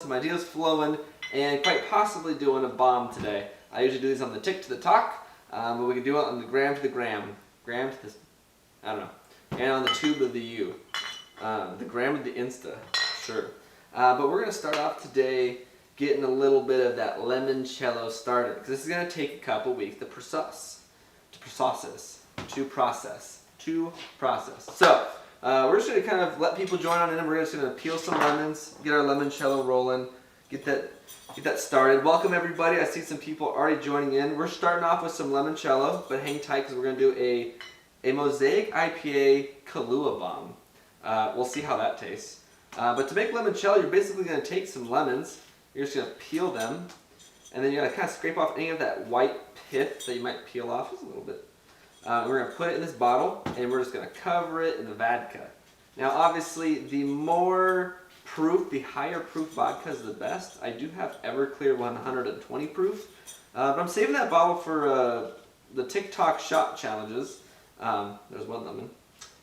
Some ideas flowing, and quite possibly doing a bomb today. I usually do these on the tick to the talk, but we can do it on the gram to the gram to this, I don't know, and on the tube of the U, the gram of the Insta, sure. But we're gonna start off today getting a little bit of that limoncello started, because this is gonna take a couple weeks to process. So we're just gonna kind of let people join on in, and we're just gonna peel some lemons, get our limoncello rolling, get that started. Welcome everybody. I see some people already joining in. We're starting off with some limoncello, but hang tight because we're gonna do a Mosaic IPA Kahlua bomb. We'll see how that tastes. But to make limoncello, you're basically gonna take some lemons. You're just gonna peel them, and then you're gonna kind of scrape off any of that white pith that you might peel off just a little bit. We're going to put it in this bottle, and we're just going to cover it in the vodka. Now obviously the more proof, the higher proof vodka is the best. I do have Everclear 120 proof, but I'm saving that bottle for the TikTok shot challenges. There's one lemon,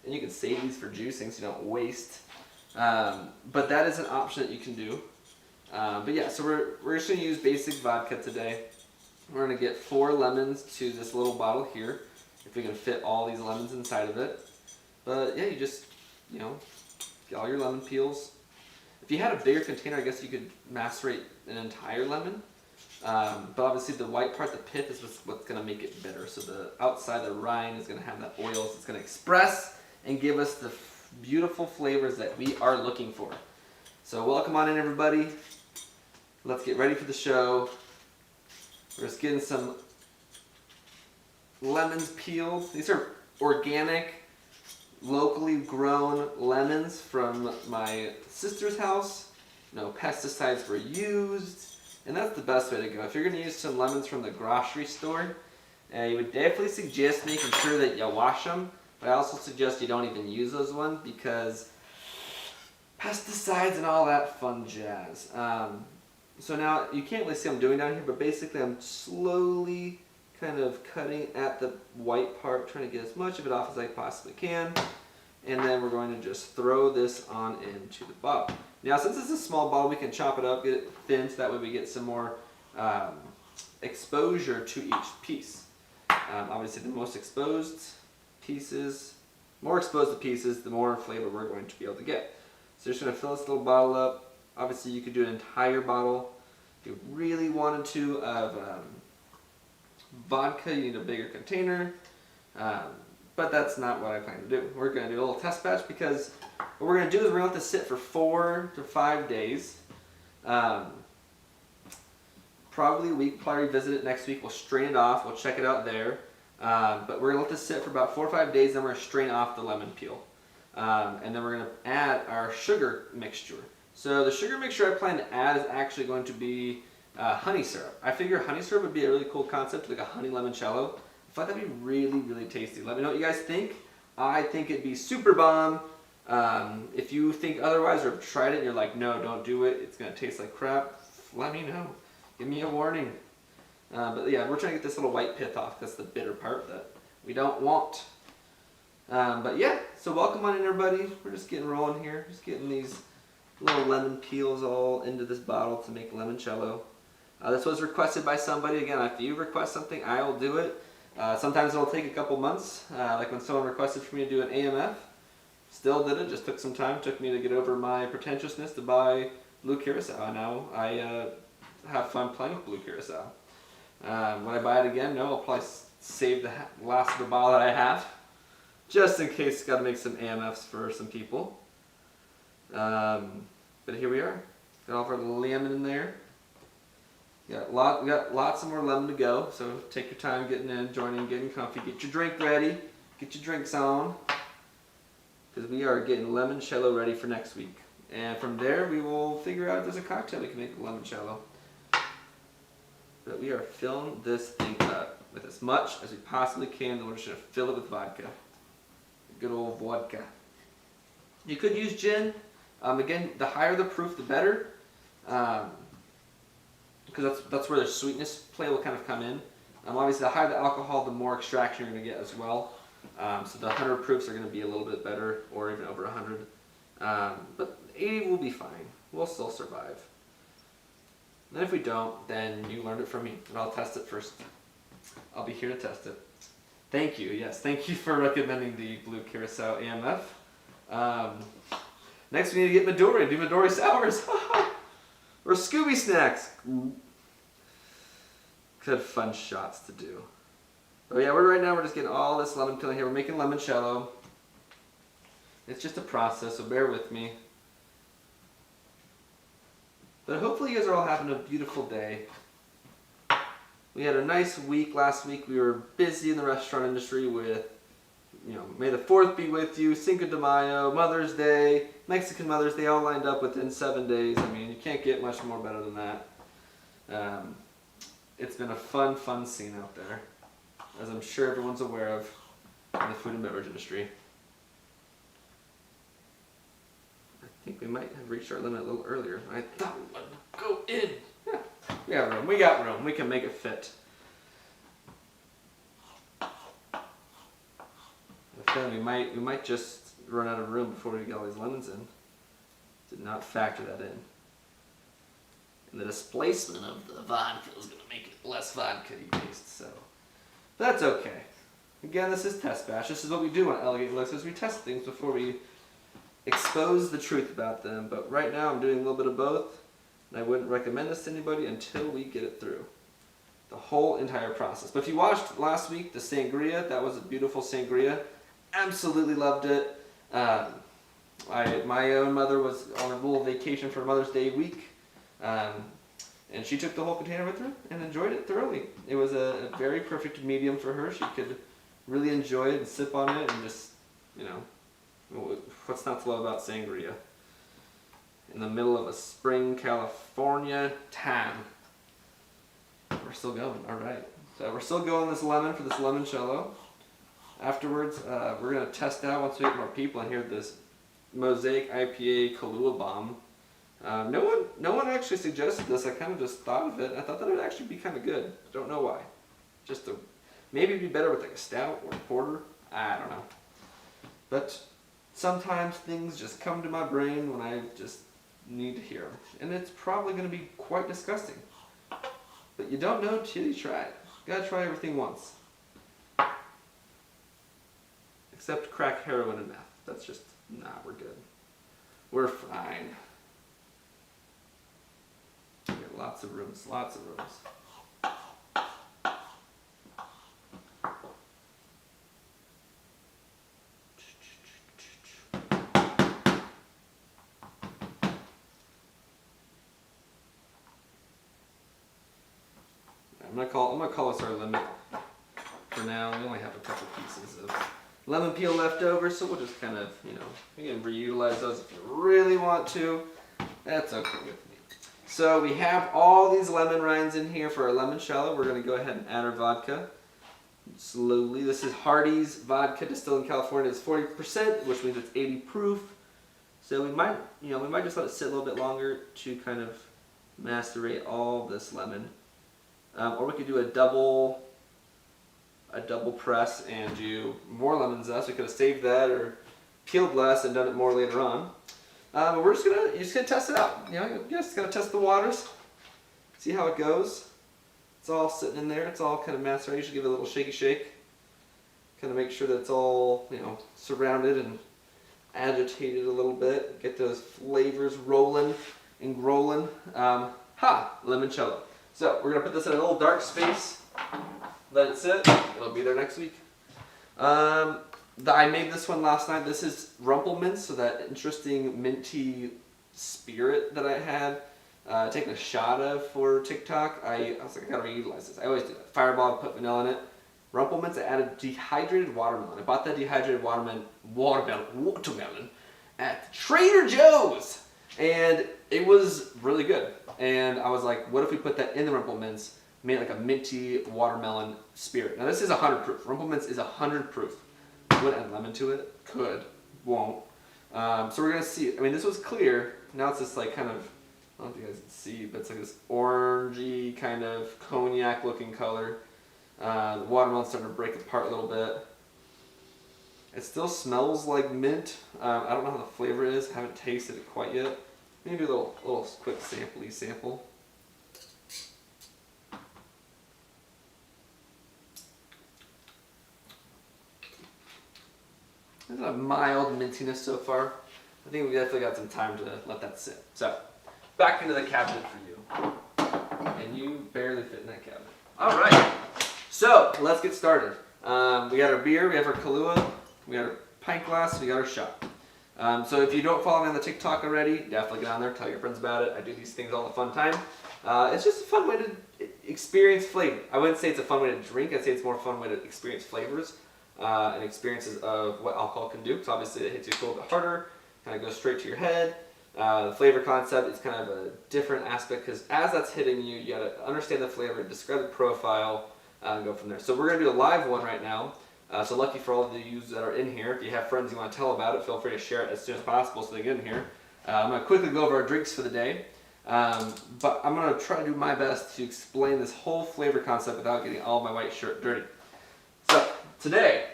and you can save these for juicing so you don't waste. But that is an option that you can do. But yeah, so we're just going to use basic vodka today. We're going to get 4 lemons to this little bottle here, if we can fit all these lemons inside of it. But yeah, you just, get all your lemon peels. If you had a bigger container, I guess you could macerate an entire lemon. But obviously the white part, the pith, is what's going to make it bitter. So the outside, the rind, is going to have that oil. So it's going to express and give us the beautiful flavors that we are looking for. So welcome on in, everybody. Let's get ready for the show. We're just getting some lemons peeled. These are organic, locally grown lemons from my sister's house. No pesticides were used, and that's the best way to go. If you're going to use some lemons from the grocery store, you would definitely suggest making sure that you wash them, but I also suggest you don't even use those ones because pesticides and all that fun jazz. So now you can't really see what I'm doing down here, but basically I'm slowly kind of cutting at the white part, trying to get as much of it off as I possibly can. And then we're going to just throw this on into the bottle. Now since it's a small bottle, we can chop it up, get it thin, so that way we get some more exposure to each piece. Obviously the more exposed the pieces, the more flavor we're going to be able to get. So just going to fill this little bottle up. Obviously you could do an entire bottle if you really wanted to of vodka. You need a bigger container, but that's not what I plan to do. We're going to do a little test batch because what we're going to do is we're going to let this sit for 4 to 5 days. Probably we can probably revisit it next week. We'll strain it off. We'll check it out there. But we're going to let this sit for about 4 or 5 days. Then we're going to strain off the lemon peel. And then we're going to add our sugar mixture. So the sugar mixture I plan to add is actually going to be honey syrup. I figure honey syrup would be a really cool concept, like a honey limoncello. I thought that'd be really, really tasty. Let me know what you guys think. I think it'd be super bomb. If you think otherwise or have tried it and you're like, no, don't do it, it's going to taste like crap, let me know. Give me a warning. But yeah, we're trying to get this little white pith off. That's the bitter part that we don't want. But yeah, so welcome on in, everybody. We're just getting rolling here. Just getting these little lemon peels all into this bottle to make limoncello. This was requested by somebody. Again, if you request something, I will do it. Sometimes it'll take a couple months, like when someone requested for me to do an AMF. Still did it, just took some time. Took me to get over my pretentiousness to buy blue curacao. Now I have fun playing with blue curacao. When I buy it again, no, I'll probably save the last of the bottle that I have, just in case. Got to make some AMFs for some people. But here we are. Got all of our lemon in there. We got lots of more lemon to go, so take your time getting in, joining, getting comfy. Get your drink ready. Get your drinks on. Because we are getting limoncello ready for next week. And from there, we will figure out if there's a cocktail we can make with limoncello. But we are filling this thing up with as much as we possibly can, and we're just going to fill it with vodka. Good old vodka. You could use gin. Again, the higher the proof, the better. Because that's where the sweetness play will kind of come in. Obviously, the higher the alcohol, the more extraction you're going to get as well. So the 100 proofs are going to be a little bit better, or even over 100. But 80 will be fine. We'll still survive. And if we don't, then you learned it from me, and I'll test it first. I'll be here to test it. Thank you, yes, thank you for recommending the blue curacao AMF. Next we need to get Midori, do Midori sours. Or Scooby snacks. Good fun shots to do. But yeah, right now we're just getting all this lemon peeling here. We're making limoncello. It's just a process, so bear with me. But hopefully you guys are all having a beautiful day. We had a nice week last week. We were busy in the restaurant industry with, May the 4th be with you, Cinco de Mayo, Mother's Day, Mexican Mother's Day, all lined up within 7 days. I mean, you can't get much more better than that. It's been a fun scene out there, as I'm sure everyone's aware of in the food and beverage industry. I think we might have reached our limit a little earlier. I thought we would go in. Yeah, we got room. We can make it fit. I feel we might just run out of room before we get all these lemons in. Did not factor that in. And the displacement of the vodka is going to make it less vodka-y taste, so that's okay. Again, this is test batch. This is what we do on Elegant Elixirs. We test things before we expose the truth about them. But right now I'm doing a little bit of both, and I wouldn't recommend this to anybody until we get it through. The whole entire process. But if you watched last week, the sangria, that was a beautiful sangria. Absolutely loved it. My own mother was on a little vacation for Mother's Day week. And she took the whole container with her and enjoyed it thoroughly. It was a very perfect medium for her. She could really enjoy it and sip on it and just, what's not to love about sangria? In the middle of a spring California time. We're still going, all right. So we're still going this lemon for this limoncello. Afterwards, we're going to test out, once we get more people in here, this Mosaic IPA Kahlua Bomb. No one actually suggested this. I kind of just thought of it. I thought that it would actually be kind of good. I don't know why. Maybe it'd be better with like a stout or a porter. I don't know. But sometimes things just come to my brain when I just need to hear them. And it's probably going to be quite disgusting. But you don't know till you try it. You gotta try everything once. Except crack, heroin, and meth. That's just, we're good. We're fine. We got lots of rooms, lots of rooms. I'm gonna call this our limit for now. We only have a couple pieces of lemon peel left over, so we'll just kind of, we can reutilize those if you really want to. That's okay with me. So we have all these lemon rinds in here for our limoncello. We're going to go ahead and add our vodka slowly. This is Hardy's vodka distilled in California. It's 40%, which means it's 80 proof. So we might just let it sit a little bit longer to kind of macerate all this lemon. Or we could do a double press and do more lemon zest. We could have saved that or peeled less and done it more later on. But you're just gonna test it out. You just gotta test the waters, see how it goes. It's all sitting in there. It's all kind of maceration. Give it a little shaky shake. Kind of make sure that it's all surrounded and agitated a little bit. Get those flavors rolling and growling. Limoncello. So we're gonna put this in a little dark space. Let it sit. It'll be there next week. I made this one last night. This is Rumpelminze, so that interesting minty spirit that I had taken a shot of for TikTok. I was like, I gotta reutilize this. I always do that. Fireball, put vanilla in it. Rumpelminze, I added dehydrated watermelon. I bought that dehydrated watermelon at Trader Joe's, and it was really good. And I was like, what if we put that in the Rumpelminze, made like a minty watermelon spirit. Now this is 100 proof. Rumpelminze is 100 proof. Would add lemon to it? Could. Won't. So we're going to see. I mean, this was clear. Now it's this like kind of, I don't know if you guys can see, but it's like this orangey kind of cognac looking color. The watermelon's starting to break apart a little bit. It still smells like mint. I don't know how the flavor is. Haven't tasted it quite yet. Maybe a little quick sample. There's a mild mintiness so far. I think we definitely got some time to let that sit. So, back into the cabinet for you. And you barely fit in that cabinet. All right. So, let's get started. We got our beer, we have our Kahlua, we got our pint glass, we got our shot. So if you don't follow me on the TikTok already, definitely get on there, tell your friends about it. I do these things all the fun time. It's just a fun way to experience flavor. I wouldn't say it's a fun way to drink, I'd say it's more a fun way to experience flavors and experiences of what alcohol can do. Because obviously it hits you a little bit harder, kind of goes straight to your head. The flavor concept is kind of a different aspect because as that's hitting you, you gotta understand the flavor, describe the profile, and go from there. So we're gonna do a live one right now. So lucky for all of you that are in here, if you have friends you want to tell about it, feel free to share it as soon as possible so they get in here. I'm going to quickly go over our drinks for the day, but I'm going to try to do my best to explain this whole flavor concept without getting all of my white shirt dirty. So today,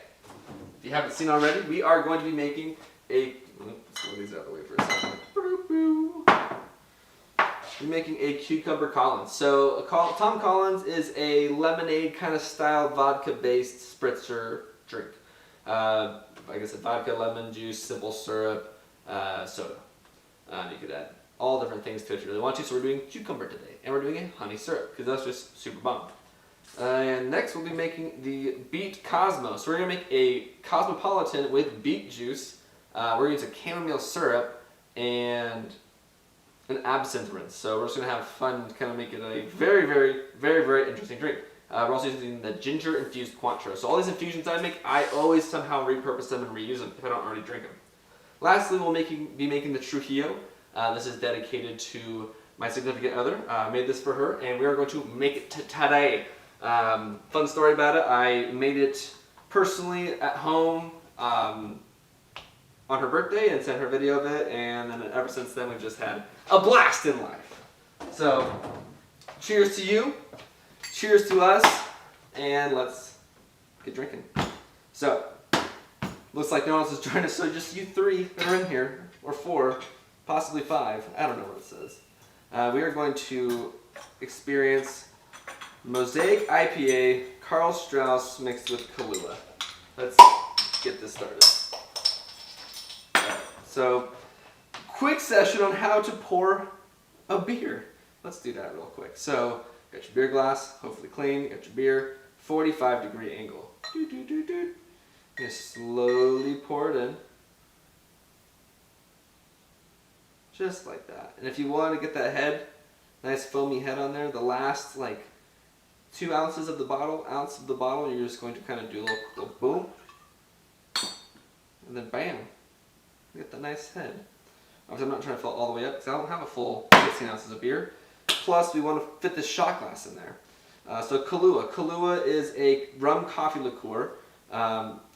if you haven't seen already, we are going to be making a, let's move these out of the way for a second. We're making a cucumber Collins. So Tom Collins is a lemonade kind of style vodka-based spritzer drink. Like I said, vodka, lemon juice, simple syrup, soda. You could add all different things to it if you really want to. So we're doing cucumber today, and we're doing a honey syrup because that's just super bomb. And next we'll be making the beet Cosmo. So we're gonna make a cosmopolitan with beet juice. We're gonna use a chamomile syrup and an absinthe rinse. So we're just going to have fun, kind of make it a very, very, very, very interesting drink. We're also using the ginger infused Cointreau. So all these infusions I make, I always somehow repurpose them and reuse them if I don't already drink them. Lastly, we'll be making the Trujillo. This is dedicated to my significant other. I made this for her, and we are going to make it today. Fun story about it, I made it personally at home on her birthday and sent her video of it, and then ever since then we've just had a blast in life. So, cheers to you, cheers to us, and let's get drinking. So, looks like no one else is joining us, so just you three that are in here, or four, possibly five, I don't know what it says. We are going to experience Mosaic IPA, Karl Strauss mixed with Kahlua. Let's get this started. So, quick session on how to pour a beer. Let's do that real quick. So, got your beer glass, hopefully clean, got your beer, 45-degree angle. Just slowly pour it in. Just like that. And if you want to get that head, nice foamy head on there, the last like 2 ounces of the bottle, you're just going to kind of do a little boom. And then bam. Get the nice head. Obviously, I'm not trying to fill it all the way up because I don't have a full 16 ounces of beer. Plus, we want to fit this shot glass in there. So Kahlua. Kahlua is a rum coffee liqueur.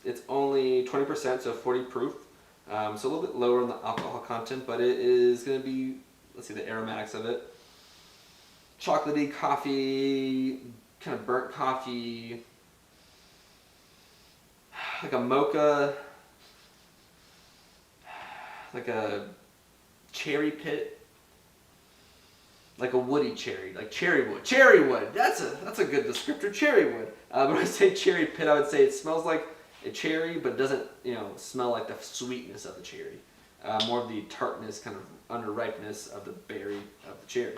It's only 20%, so 40 proof. So a little bit lower in the alcohol content, but it is going to be, let's see the aromatics of it. Chocolatey coffee, kind of burnt coffee, like a mocha, like a cherry pit, like a woody cherry, like cherry wood. Cherry wood. That's a good descriptor. Cherry wood. But when I say cherry pit, I would say it smells like a cherry, but it doesn't, smell like the sweetness of the cherry. More of the tartness, kind of underripeness of the berry of the cherry.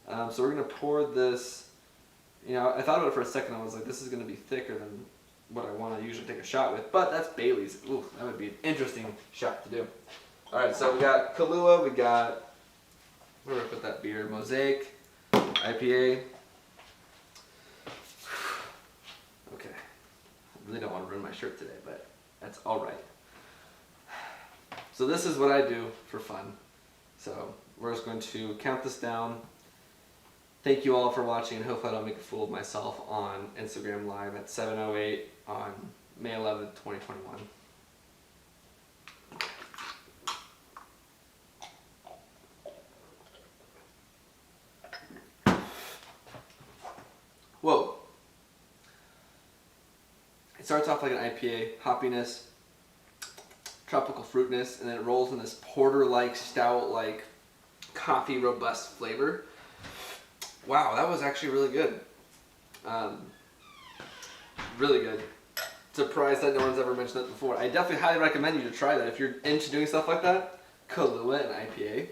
So we're gonna pour this. I thought about it for a second. I was like, this is gonna be thicker than what I want to usually take a shot with, but that's Bailey's. Ooh, that would be an interesting shot to do. All right, so we got Kahlua, we got, where do I put that beer? Mosaic, IPA. Okay, I really don't want to ruin my shirt today, but that's all right. So this is what I do for fun. So we're just going to count this down. Thank you all for watching, and hopefully I don't make a fool of myself on Instagram Live at 7:08 on May 11th, 2021. Whoa. It starts off like an IPA, hoppiness, tropical fruitness, and then it rolls in this porter-like, stout-like, coffee robust flavor. Wow, that was actually really good. Really good. surprised that no one's ever mentioned that before. I definitely highly recommend you to try that if you're into doing stuff like that. Kahlua and IPA.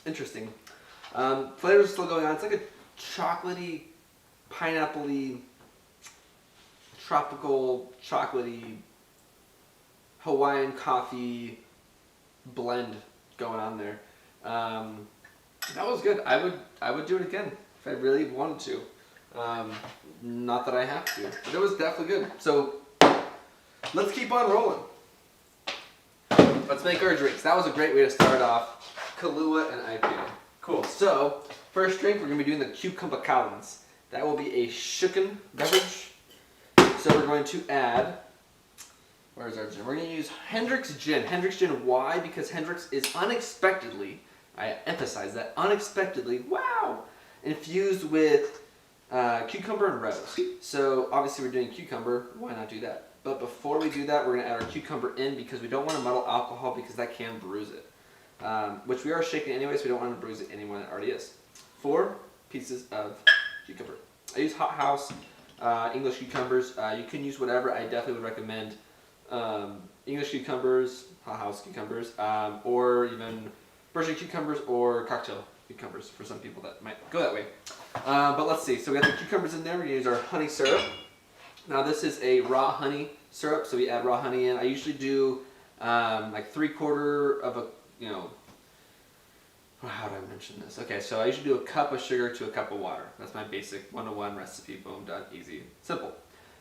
Interesting. Flavors are still going on. It's like a chocolatey, pineapple-y, tropical, chocolatey, Hawaiian coffee blend going on there. That was good. I would do it again if I really wanted to. Not that I have to, but it was definitely good. So let's keep on rolling. Let's make our drinks. That was a great way to start off. Kahlua and IPA. Cool. So first drink, we're going to be doing the Cucumber Collins. That will be a shaken beverage. So we're going to add, where's our gin? We're going to use Hendrick's gin. Hendrick's gin, why? Because Hendrick's is unexpectedly, I emphasize that, unexpectedly, wow, infused with cucumber and rose. So obviously we're doing cucumber, why not do that? But before we do that, we're going to add our cucumber in because we don't want to muddle alcohol because that can bruise it. Which we are shaking anyway, so we don't want to bruise it any more than it already is. 4 pieces of cucumber. I use Hot House English cucumbers. You can use whatever. I definitely would recommend English cucumbers, Hot House cucumbers, or even Persian cucumbers or cocktail cucumbers for some people that might go that way. But let's see. So we got the cucumbers in there. We're going to use our honey syrup. Now this is a raw honey syrup, so we add raw honey in. I usually do like 3/4 of a, you know, how do I mention this? Okay, so I usually do a cup of sugar to a cup of water. That's my basic 101 recipe. Boom, done, easy, simple.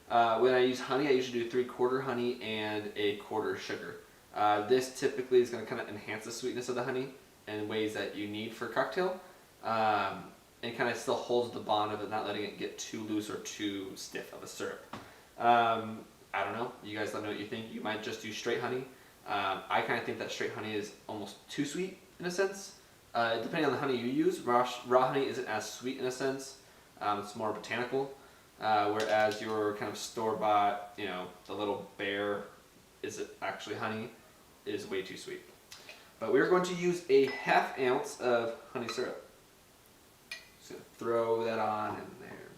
When I use honey, I usually do 3/4 honey and 1/4 sugar. This typically is going to kind of enhance the sweetness of the honey in ways that you need for a cocktail. And kind of still holds the bond of it, not letting it get too loose or too stiff of a syrup. I don't know. You guys let me know what you think. You might just do straight honey. I kind of think that straight honey is almost too sweet in a sense. Depending on the honey you use, raw honey isn't as sweet in a sense. It's more botanical. Whereas your kind of store-bought, you know, the little bear, is it actually honey, is way too sweet. But we're going to use a 1/2 ounce of honey syrup. Just gonna throw that on in there.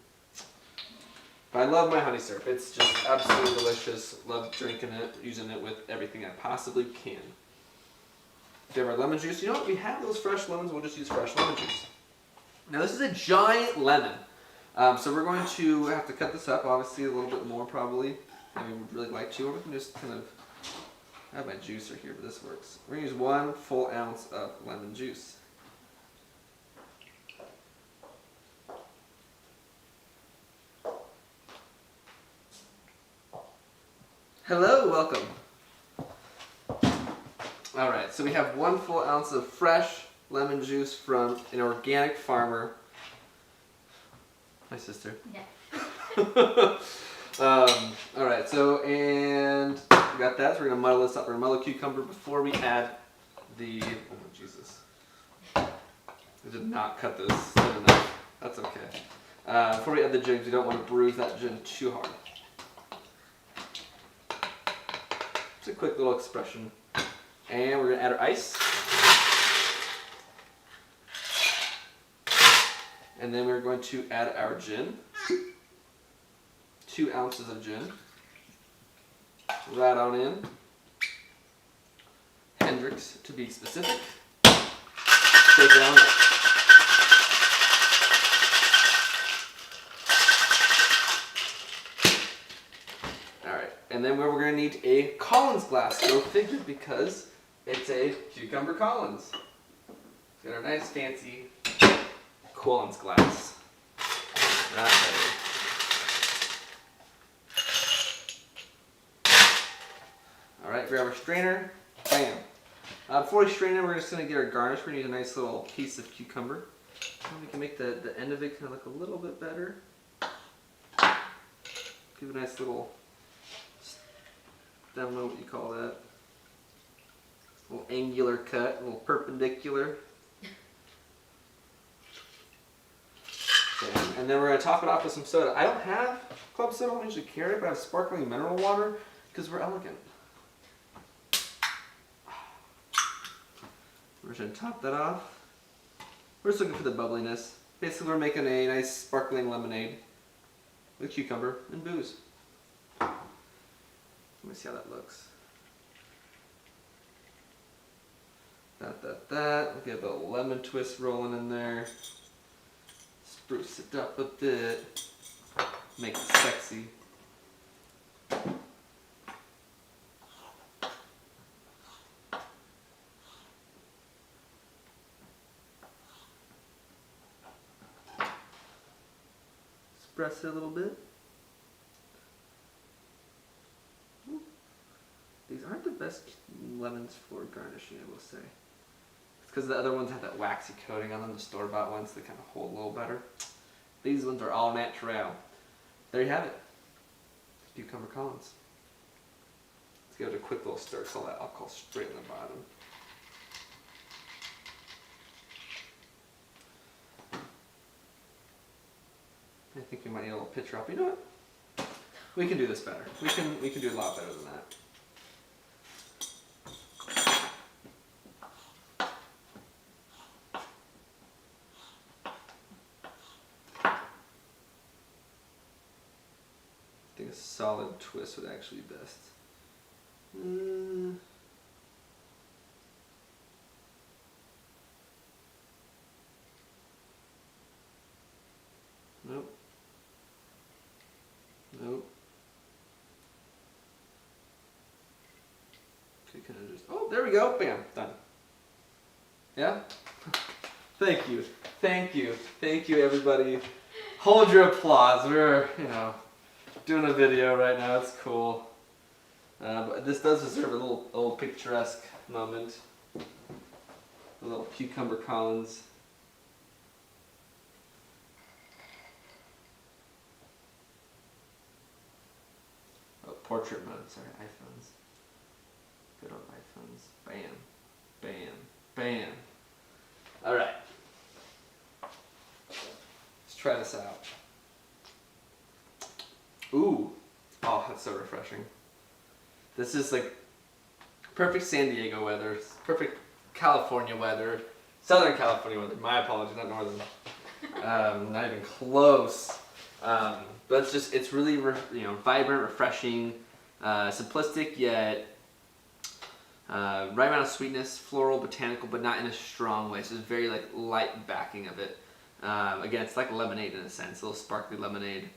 But I love my honey syrup. It's just absolutely delicious. Love drinking it, using it with everything I possibly can. We have our lemon juice. You know what? We have those fresh lemons. We'll just use fresh lemon juice. Now this is a giant lemon. So we're going to have to cut this up, obviously a little bit more probably than we would really like to. Or we can just kind of, I have my juicer here, but this works. We're going to use 1 full ounce of lemon juice. Hello, welcome. Alright, so we have 1 full ounce of fresh lemon juice from an organic farmer. My sister. Yeah. Alright, so, and we got that, so we're going to muddle this up. We're going to muddle cucumber before we add the, oh Jesus. I did not cut this thin enough. That's okay. Before we add the gin, we don't want to bruise that gin too hard. Just a quick little expression. And we're going to add our ice. And then we're going to add our gin. 2 ounces of gin. Right on in. Hendrick's to be specific. Shake it on up. Alright, and then we're going to need a Collins glass. Go figure, because it's a Cucumber Collins. Got our nice fancy Collins glass. Right. Alright, grab our strainer. Bam. Before we strain it, we're just going to get our garnish. We're going to use a nice little piece of cucumber. And we can make the end of it kind of look a little bit better. Give it a nice little, I don't know what you call that. A little angular cut, a little perpendicular. Okay. And then we're going to top it off with some soda. I don't have club soda, I don't usually carry it, but I have sparkling mineral water because we're elegant. We're just going to top that off. We're just looking for the bubbliness. Basically, we're making a nice sparkling lemonade with cucumber and booze. Let me see how that looks. That. We'll get a little lemon twist rolling in there. Spruce it up a bit. Make it sexy. Press it a little bit. Ooh. These aren't the best lemons for garnishing, I will say. It's because the other ones have that waxy coating on them, the store-bought ones, they kind of hold a little better. These ones are all natural. There you have it. Cucumber Collins. Let's give it a quick little stir so that alcohol straight in the bottom. I think we might need a little pitcher up. You know what? We can do this better. We can do a lot better than that. I think a solid twist would actually be best. Nope. Nope. Okay, kind of just. Oh, there we go. Bam, done. Yeah. Thank you, thank you, thank you, everybody. Hold your applause. We're, doing a video right now. It's cool. But this does deserve a little picturesque moment. A little Cucumber Collins. Portrait mode, sorry, iPhones. Good old iPhones. Bam, bam, bam. Alright. Let's try this out. Ooh. Oh, that's so refreshing. This is like perfect San Diego weather, perfect California weather, Southern California weather. My apologies, not Northern. Not even close. But it's really vibrant, refreshing, simplistic yet right amount of sweetness, floral, botanical, but not in a strong way. So it's very light backing of it. Again, it's like lemonade in a sense, a little sparkly lemonade,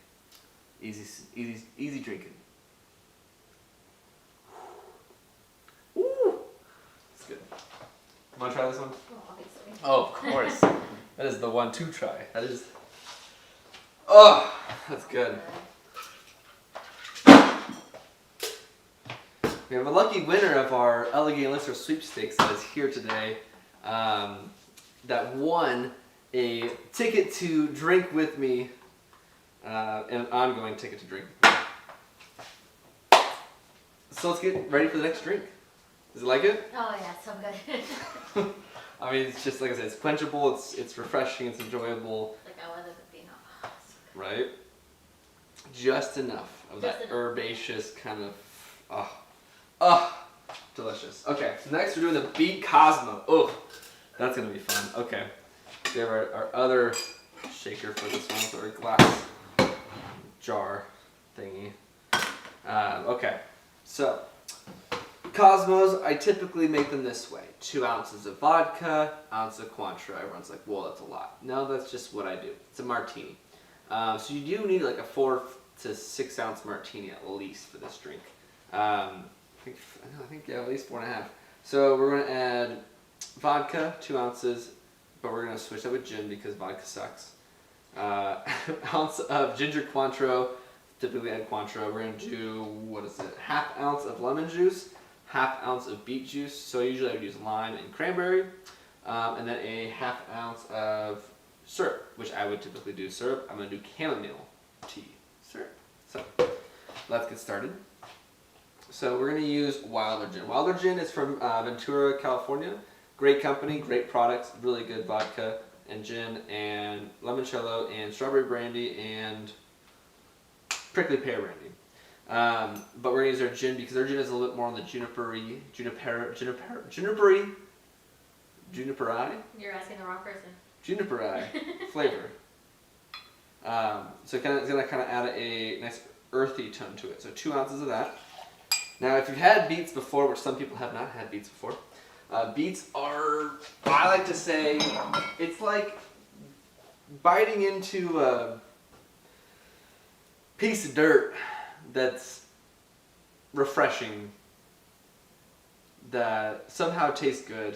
easy drinking. Ooh, it's good. Want to try this one? Well, obviously. Oh, of course. That is the 1-2 try. That is. Oh, that's good. We have a lucky winner of our Elixirs sweepstakes that is here today. That won a ticket to drink with me, an ongoing ticket to drink with me. So let's get ready for the next drink. Does it like it? Oh yeah, so good. I mean, it's just like I said, it's quenchable, it's refreshing, it's enjoyable. Like I wanted the pino. Oh, so good. Right? Just enough of Just that enough. herbaceous kind of, delicious. Okay, so next we're doing the Beat Cosmo. Oh, that's gonna be fun. Okay, we have our other shaker for this one, so our glass jar thingy. Okay, so Cosmos, I typically make them this way. 2 ounces of vodka, ounce of Cointreau. Everyone's like, whoa, that's a lot. No, that's just what I do. It's a martini. So you do need like a 4 to 6 ounce martini at least for this drink. I think yeah, at least 4.5. So we're going to add vodka, 2 ounces, but we're going to switch that with gin because vodka sucks. Ounce of ginger Cointreau, typically add Cointreau. We're going to do, what is it, 1/2 ounce of lemon juice, 1/2 ounce of beet juice. So usually I would use lime and cranberry, and then a 1/2 ounce of syrup, which I would typically do syrup. I'm going to do chamomile tea syrup. So let's get started. So we're going to use Wilder Gin. Wilder Gin is from Ventura, California. Great company, great products, really good vodka and gin and limoncello and strawberry brandy and prickly pear brandy. But we're going to use our gin because our gin is a little bit more on the juniperi You're asking the wrong person. Juniperi flavor. So it's going to kind of add a nice earthy tone to it. So 2 ounces of that. Now, if you've had beets before, which some people have not had beets before, beets are, I like to say, it's like biting into a piece of dirt that's refreshing, that somehow tastes good,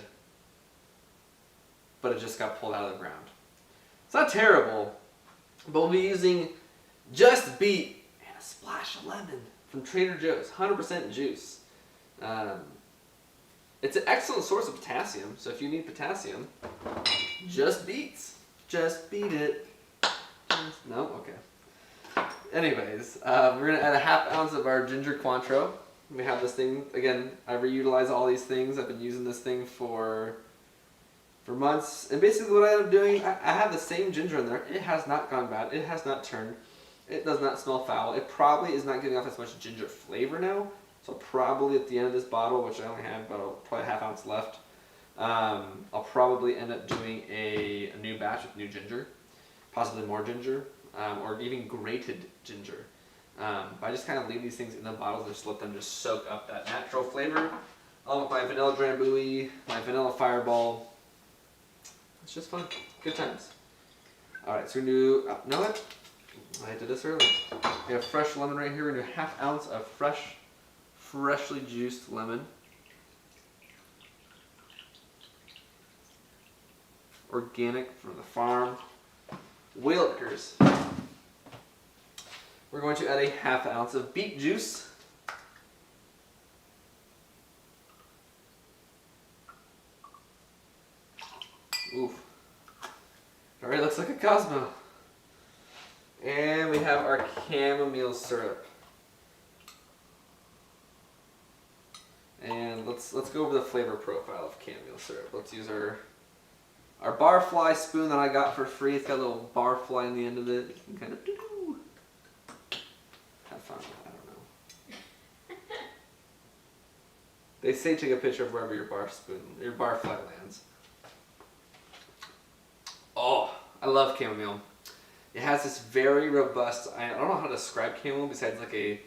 but it just got pulled out of the ground. It's not terrible, but we'll be using just beet and a splash of lemon from Trader Joe's, 100% juice. It's an excellent source of potassium, so if you need potassium, just beets. Just beat it. No? Okay. Anyways, we're going to add a half ounce of our ginger Cointreau. We have this thing, again, I reutilize all these things. I've been using this thing for months. And basically what I end up doing, I have the same ginger in there. It has not gone bad. It has not turned. It does not smell foul. It probably is not giving off as much ginger flavor now. So probably at the end of this bottle, which I only have about probably a half ounce left, I'll probably end up doing a new batch with new ginger, possibly more ginger, or even grated ginger. But I just kind of leave these things in the bottles and just let them just soak up that natural flavor, along with my vanilla drambuie, my vanilla fireball. It's just fun. Good times. Alright, so we're going to do, know what? I did this earlier. We have fresh lemon right here. We're going to do a half ounce of freshly juiced lemon. Organic from the farm. Elixirs. We're going to add a half ounce of beet juice. Oof. Already looks like a Cosmo. And we have our chamomile syrup. And let's go over the flavor profile of chamomile syrup. Let's use our barfly spoon that I got for free. It's got a little barfly in the end of it. You can kind of have fun with it. I don't know. They say take a picture of wherever your barfly lands. Oh, I love chamomile. It has this very robust, I don't know how to describe chamomile besides like a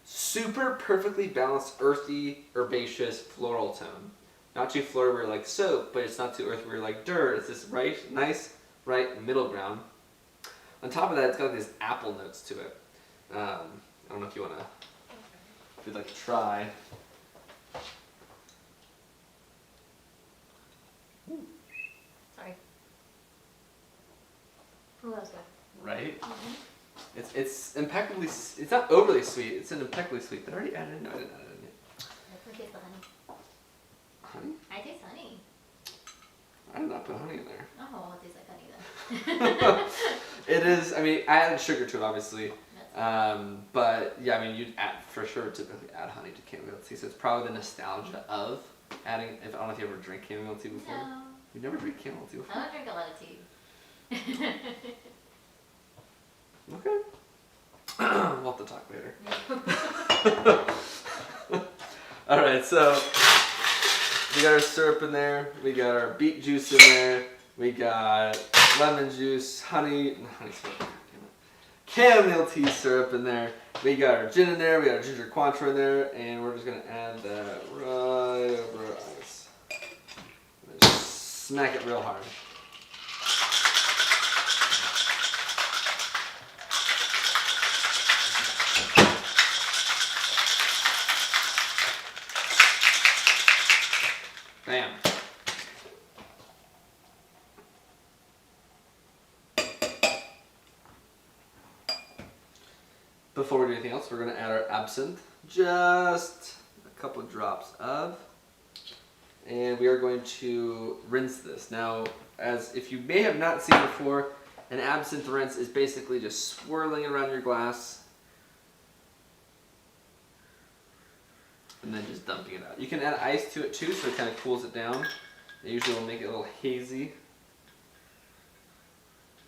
super perfectly balanced, earthy, herbaceous, floral tone. Not too floral where you're like soap, but it's not too earthy where you're like dirt. It's this nice, right middle ground. On top of that, it's got these apple notes to it. I don't know if you want to, if you'd like to try. Sorry. Oh, that was good. Right? Mm-hmm. It's impeccably, it's not overly sweet, it's an impeccably sweet. Did I already add it in? No, I didn't add it in yet. I taste the honey. Honey? I taste honey. I did not put honey in there. Oh, well, it tastes like honey then. It is, I mean, I added sugar to it, obviously. That's But yeah, I mean, you'd for sure typically add honey to chamomile tea, so it's probably the nostalgia of adding, I don't know if you ever drank chamomile tea before. No. You've never drank chamomile tea before? I don't drink a lot of tea. Okay. We'll have to talk later. Alright, so we got our syrup in there, we got our beet juice in there, we got lemon juice, honey syrup, chamomile tea syrup in there, we got our gin in there, we got our ginger Cointreau in there, and we're just going to add that right over our ice. Just smack it real hard. Bam. Before we do anything else, we're going to add our absinthe. Just a couple of drops of. And we are going to rinse this. Now, as if you may have not seen before, an absinthe rinse is basically just swirling it around your glass and then just dumping it out. You can add ice to it too, so it kind of cools it down. It usually will make it a little hazy.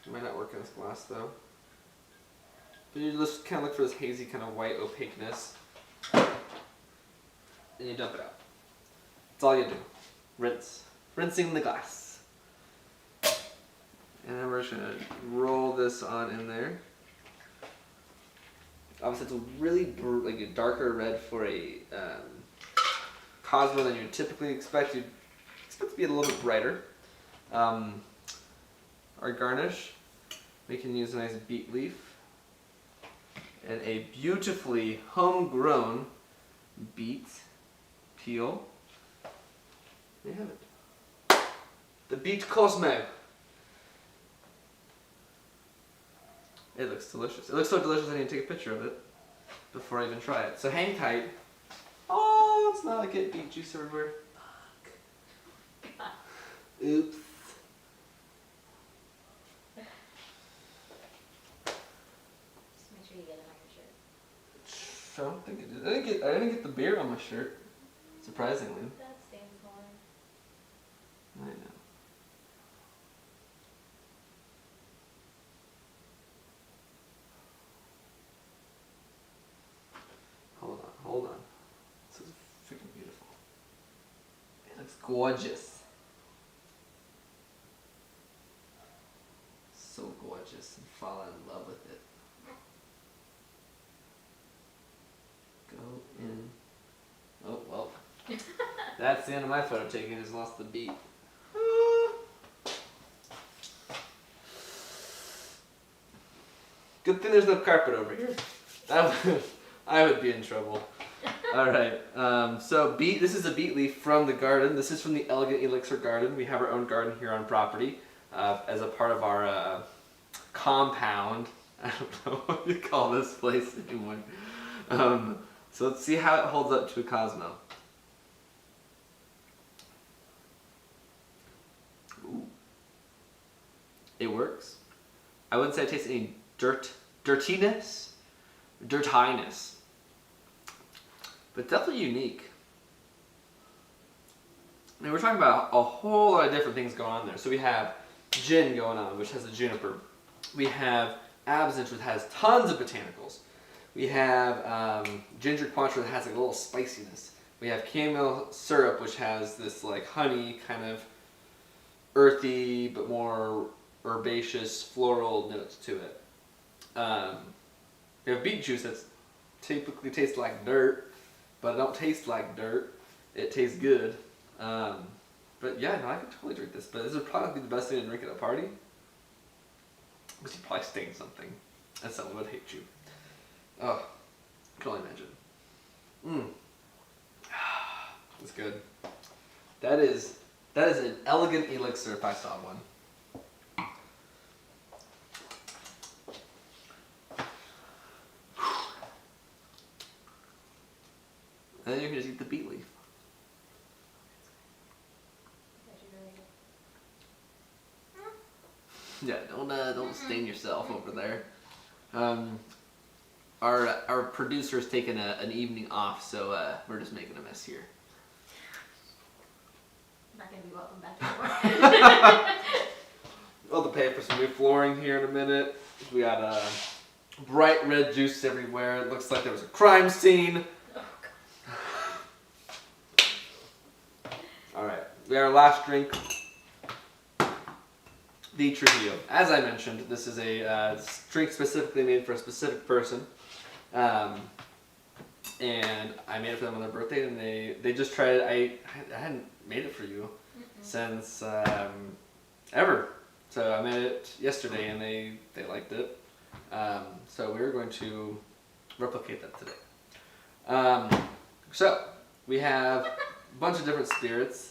It might not work in this glass though. But you just kind of look for this hazy kind of white opaqueness. And you dump it out. That's all you do. Rinse. Rinsing the glass. And then we're just going to roll this on in there. Obviously, it's a really like a darker red for a Cosmo than you'd typically expect. You'd expect it to be a little bit brighter. Our garnish, we can use a nice beet leaf and a beautifully homegrown beet peel. There you have it. The beet Cosmo. It looks delicious. It looks so delicious I need to take a picture of it before I even try it. So hang tight. Oh, it's not like it beet juice everywhere. Fuck. Oops. Just make sure you get it on your shirt. I don't think it did. I didn't get the beer on my shirt. Surprisingly. That stains more. I know. Hold on. This is freaking beautiful. It looks gorgeous. So gorgeous and fall in love with it. Go in. Oh, well. That's the end of my photo taking. I just lost the beat. Good thing there's no carpet over here. I would be in trouble. All right. So beet. This is a beet leaf from the garden. This is from the Elegant Elixir Garden. We have our own garden here on property as a part of our compound. I don't know what you call this place anymore. So let's see how it holds up to a Cosmo. Ooh. It works. I wouldn't say I taste any dirtiness, but definitely unique. I mean, we're talking about a whole lot of different things going on there. So we have gin going on, which has a juniper. We have absinthe, which has tons of botanicals. We have ginger punch, that has like a little spiciness. We have chamomile syrup, which has this like honey kind of earthy but more herbaceous floral notes to it. We have beet juice that's typically tastes like dirt, but it don't taste like dirt. It tastes good. But yeah, no, I could totally drink this. But this would probably be the best thing to drink at a party. Because you'd probably stain something, and someone would hate you. Oh, I can only imagine. That's good. That is an elegant elixir if I saw one. And then you can just eat the beet leaf. Yeah, don't stain yourself over there. Our producer's taking an evening off, so we're just making a mess here. I'm not gonna be welcome back anymore. I'll have to pay for some new flooring here in a minute. We got bright red juice everywhere. It looks like there was a crime scene. Oh, All right, we got our last drink. The Trujillo. As I mentioned, this is a drink specifically made for a specific person. And I made it for them on their birthday, and they just tried it. I hadn't made it for you since ever. So I made it yesterday, and they liked it. So we're going to replicate that today. So we have a bunch of different spirits.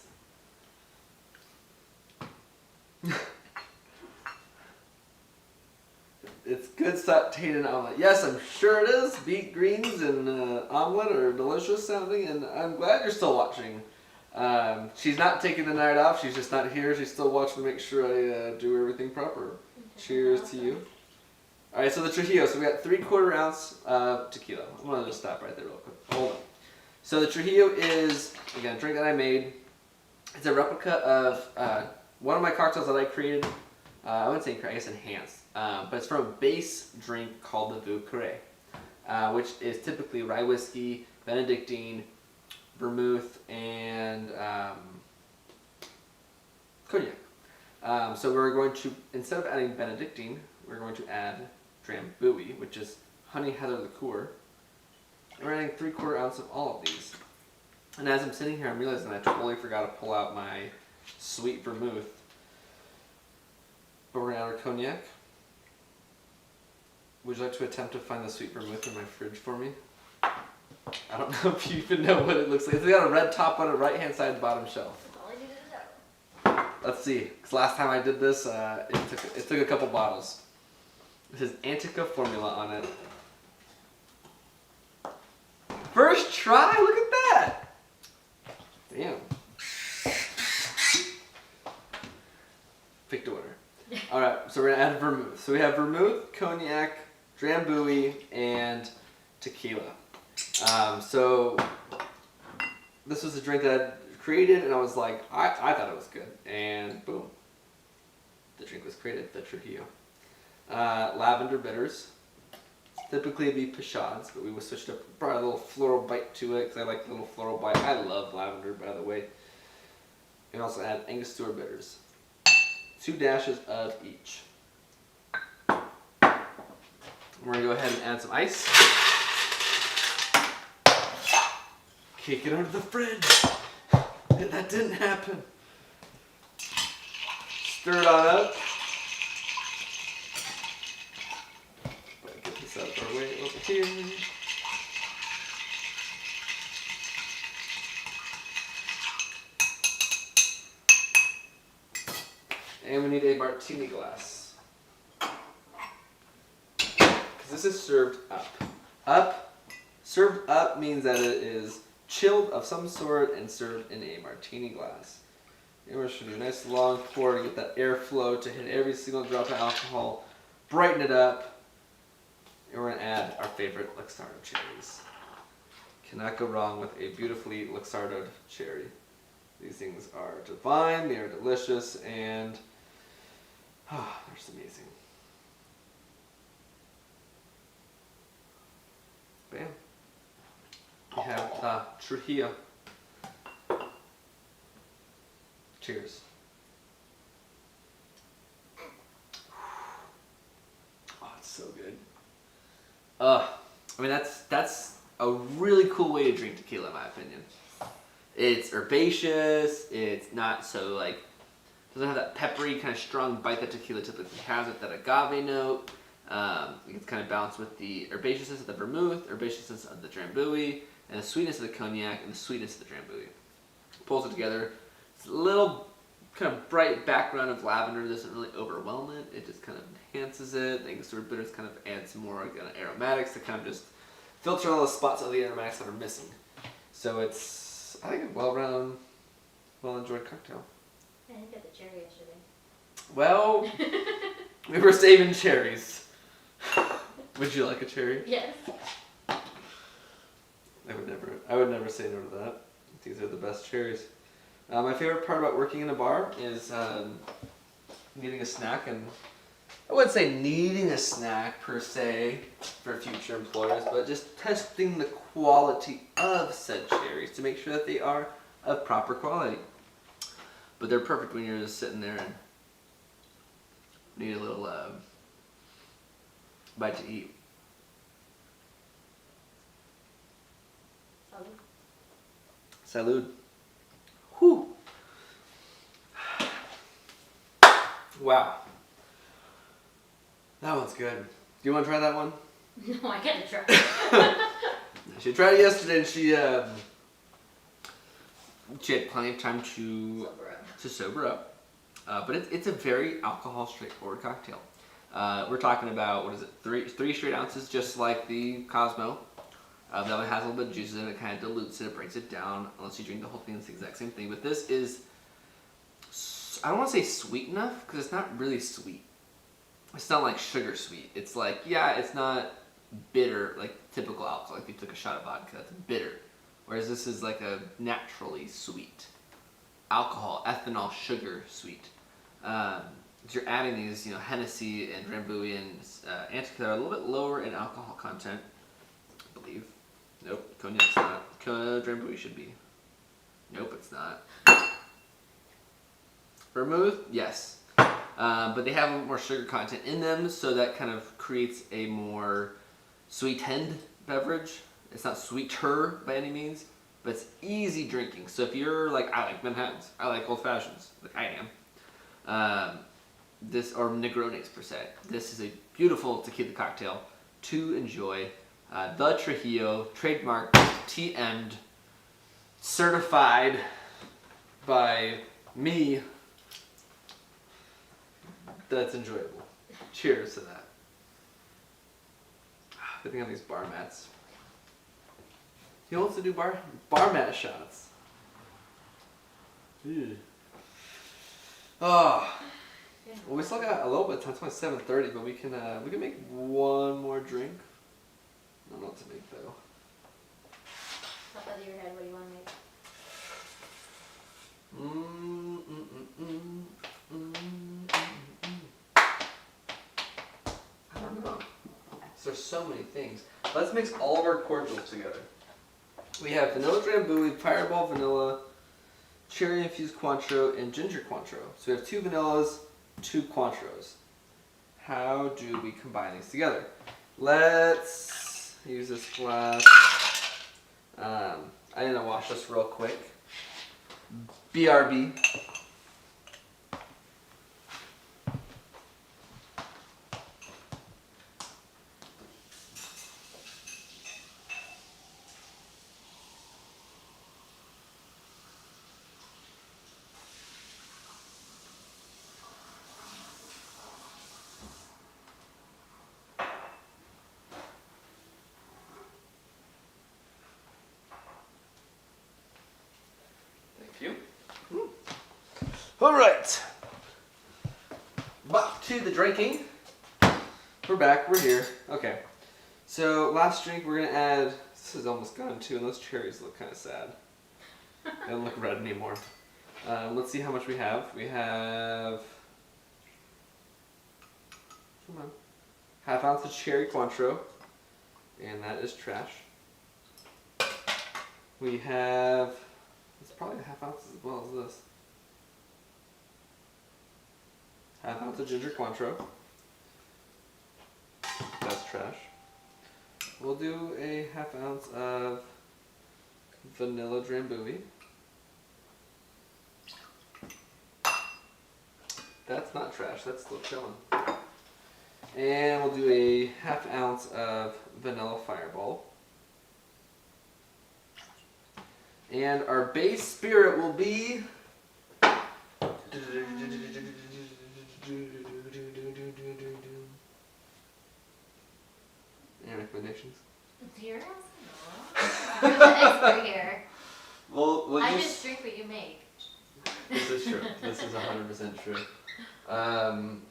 It's good sauteed in omelet. Yes, I'm sure it is. Beet greens and omelet are delicious sounding, and I'm glad you're still watching. She's not taking the night off. She's just not here. She's still watching to make sure I do everything proper. Cheers to you. All right, so the Trujillo. So we got 3/4 ounce tequila. I'm gonna just stop right there real quick. Hold on. So the Trujillo is, again, a drink that I made. It's a replica of one of my cocktails that I created. I wouldn't say I guess enhanced. But it's from a base drink called the Vieux Carré, which is typically rye whiskey, Benedictine, vermouth, and cognac. So we're going to, instead of adding Benedictine, we're going to add Drambuie, which is honey heather liqueur. We're adding 3/4 ounce of all of these. And as I'm sitting here, I'm realizing I totally forgot to pull out my sweet vermouth. But we're gonna add our cognac. Would you like to attempt to find the sweet vermouth in my fridge for me? I don't know if you even know what it looks like. It's got a red top on the right-hand side bottom shelf. That's all I needed to know. Let's see. Because last time I did this, it took a couple bottles. It says Antica formula on it. First try. Look at that. Damn. Picked order. All right. So we're gonna add vermouth. So we have vermouth, cognac, drambuie, and tequila. So this was a drink that I created, and I was like, I thought it was good, and boom, the drink was created. The Trujillo. Lavender bitters. Typically it'd be Pashad's, but we switched up, brought a little floral bite to it because I like the little floral bite. I love lavender, by the way. And also add Angostura bitters. 2 dashes of each. We're gonna go ahead and add some ice. Kick it under the fridge. That didn't happen. Stir it on up. Get this out of our way over here. And we need a martini glass. Because this is served up. Served up means that it is chilled of some sort and served in a martini glass. And we're just going to do a nice long pour to get that airflow to hit every single drop of alcohol, brighten it up, and we're going to add our favorite Luxardo cherries. Cannot go wrong with a beautifully Luxardo cherry. These things are divine, they are delicious, and they're just amazing. Bam. We have Trujillo. Cheers. Oh, it's so good. I mean, that's a really cool way to drink tequila, in my opinion. It's herbaceous. It's not so like doesn't have that peppery kind of strong bite that tequila typically has with that agave note. It's kind of balanced with the herbaceousness of the vermouth, herbaceousness of the drambuie, and the sweetness of the cognac and the sweetness of the drambuie. Pulls it together. It's a little kind of bright background of lavender doesn't really overwhelm it. It just kind of enhances it. The Angostura bitters kind of add some more kind of aromatics to kind of just filter all the spots of the aromatics that are missing. So it's, I think, a well-rounded, well-enjoyed cocktail. I didn't get the cherry yesterday. Well, we were saving cherries. Would you like a cherry? Yes. I would never say no to that. These are the best cherries. My favorite part about working in a bar is needing a snack, and I wouldn't say needing a snack per se for future employers, but just testing the quality of said cherries to make sure that they are of proper quality. But they're perfect when you're just sitting there and need a little bite to eat. Salud. Salud. Whew. Wow. That one's good. Do you want to try that one? No, I gotta try. She tried it yesterday, and she had plenty of time to sober up. But it's a very alcohol straightforward cocktail. We're talking about, what is it, three straight ounces, just like the Cosmo. That one has a little bit of juices in it, kind of dilutes it, it breaks it down. Unless you drink the whole thing, it's the exact same thing. But this is, I don't want to say sweet enough, because it's not really sweet. It's not like sugar sweet. It's like, yeah, it's not bitter like typical alcohol. Like if you took a shot of vodka, that's bitter. Whereas this is like a naturally sweet alcohol, ethanol, sugar sweet. You're adding these, Hennessy and Drambuie and Antica that are a little bit lower in alcohol content, I believe. Nope, cognac's not. Drambuie should be. Nope, it's not. Vermouth, yes. But they have a little more sugar content in them, so that kind of creates a more sweetened beverage. It's not sweeter by any means, but it's easy drinking. So if you're like, I like Manhattans, I like old fashions, like I am. This or Negronis per se. This is a beautiful tequila cocktail to enjoy. The Trujillo, trademark, TM'd, certified by me. That's enjoyable. Cheers to that. Good thing I have these bar mats. He wants to do bar mat shots. Ew. Oh. Well, we still got a little bit of time. It's only 7:30, but we can make one more drink. I don't know what to make though. Top of your head, what do you want to make? I don't know. There's so many things. Let's mix all of our cordials together. We have vanilla drambuie, fireball vanilla, cherry infused Cointreau, and ginger Cointreau. So we have 2 vanillas, 2 Cointreaus. How do we combine these together? Let's use this glass. I need to wash this real quick. BRB. Thank you. All right. Back to the drinking. We're back. We're here. Okay. So last drink we're gonna add. This is almost gone too, and those cherries look kind of sad. They don't look red anymore. Let's see how much we have. We have. Come on. Half ounce of cherry Cointreau, and that is trash. We have. It's probably a half ounce as well as this. Half ounce of ginger Cointreau. That's trash. We'll do a half ounce of vanilla drambuie. That's not trash, that's still chilling. And we'll do a half ounce of vanilla fireball. And our base spirit will be any recommendations? You're asking. You're the expert here. We'll I just drink what you make. This is true. This is 100% true.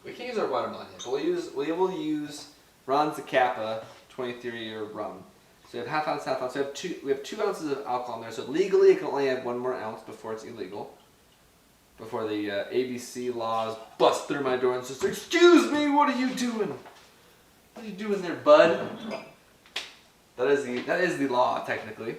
We can't use our watermelon yet, but we will use Ron Zacapa 23-year rum. So we have half ounce, half ounce. We have 2 ounces of alcohol in there. So legally, it can only add 1 more ounce before it's illegal. Before the ABC laws bust through my door and says, "Excuse me, what are you doing? What are you doing there, bud?" That is the law technically.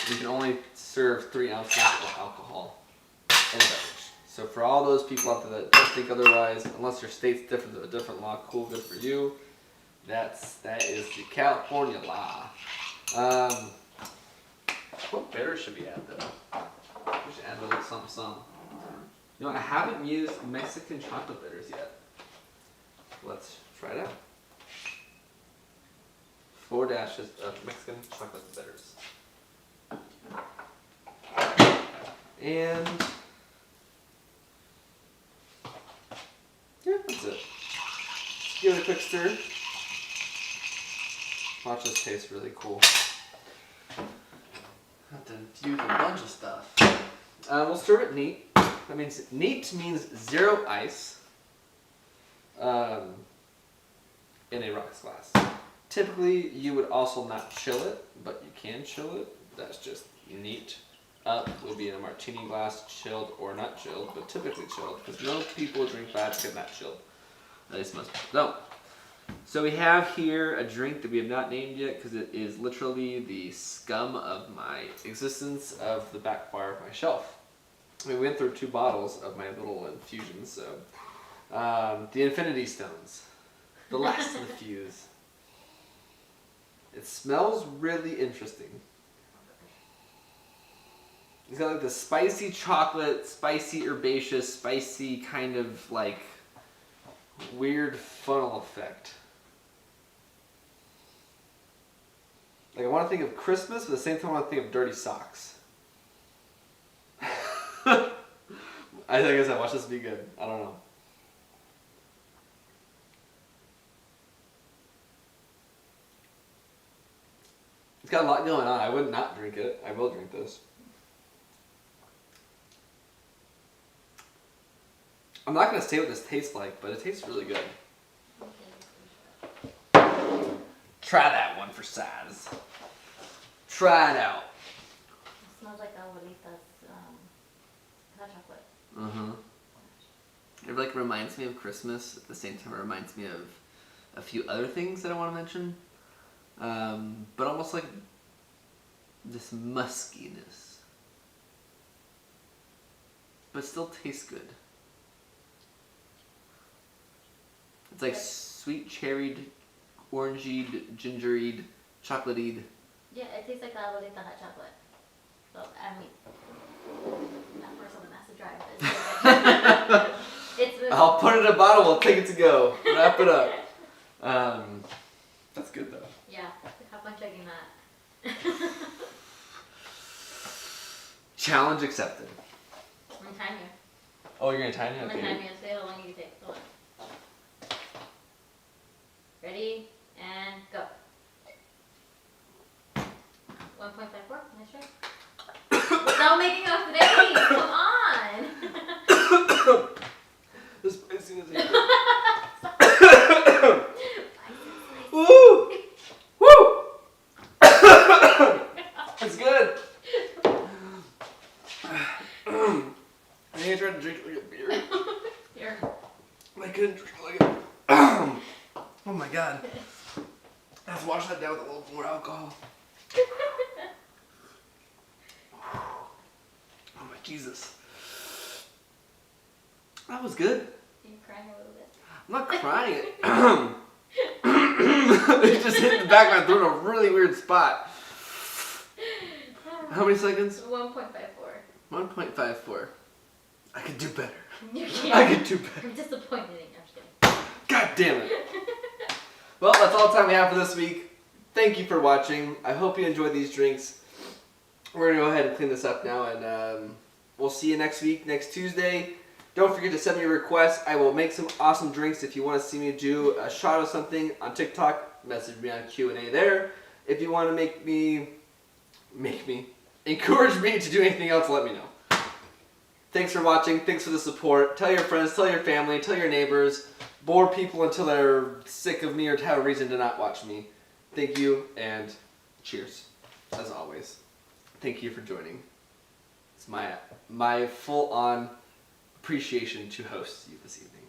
You can only serve 3 ounces of alcohol in a beverage. So for all those people out there that don't think otherwise, unless your state's different, a different law, cool, good for you. That is the California law. What bitter should we add though? We should add a little something. You know, I haven't used Mexican chocolate bitters yet. Let's try it out. 4 dashes of Mexican chocolate bitters. And yeah, that's it. Just give it a quick stir. Watch this taste really cool. Have to infuse a bunch of stuff. We'll serve it neat. That means neat means 0 ice in a rocks glass. Typically, you would also not chill it, but you can chill it. That's just neat. Up will be in a martini glass, chilled or not chilled, but typically chilled because no people drink vodka not chilled. At least most people don't. So we have here a drink that we have not named yet because it is literally the scum of my existence of the back bar of my shelf. We went through 2 bottles of my little infusions, so the Infinity Stones, the last of the fuse. It smells really interesting. It's got like the spicy chocolate, spicy herbaceous, spicy kind of like weird funnel effect. Like I want to think of Christmas, but at the same time I want to think of dirty socks. I guess I watch this be good. I don't know. It's got a lot going on. I would not drink it. I will drink this. I'm not going to say what this tastes like, but it tastes really good. Try that one for size. Try it out. It smells like abuelita's hot chocolate. Mm-hmm. It like reminds me of Christmas. At the same time, it reminds me of a few other things that I want to mention. But almost like this muskiness. But still tastes good. It's like sweet cherried, orangeyed, gingered, chocolateyed. Yeah, it tastes like the abuelita hot chocolate. Well, I mean, not for someone that has to drive, but it's really I'll put it in a bottle. We'll take it to go. Wrap it up. That's good though. Yeah, have fun checking that. Challenge accepted. I'm gonna time you. Oh, you're gonna time it? I'm gonna Okay. time you and say how long you take. Go on. Ready? And go. 1.54. Nice try. Stop making a face. Come on. The spiciness. Nice. Woo! Woo! It's good. I think I tried to drink it like a beer. Here. I couldn't drink it like a. Oh my god. I have to wash that down with a little more alcohol. Oh my Jesus. That was good. You're crying a little bit. I'm not crying. It just hit the back of my throat in a really weird spot. How many seconds? 1.54. 1.54. I could do better. You can't. I could do better. I'm disappointed in you. I'm just kidding. God damn it. Well, that's all the time we have for this week. Thank you for watching. I hope you enjoyed these drinks. We're going to go ahead and clean this up now, and we'll see you next week, next Tuesday. Don't forget to send me requests. I will make some awesome drinks. If you want to see me do a shot of something on TikTok, message me on Q&A there. If you want to encourage me to do anything else, let me know. Thanks for watching. Thanks for the support. Tell your friends, tell your family, tell your neighbors. Bore people until they're sick of me or have a reason to not watch me. Thank you, and cheers, as always. Thank you for joining. It's my full-on appreciation to host you this evening.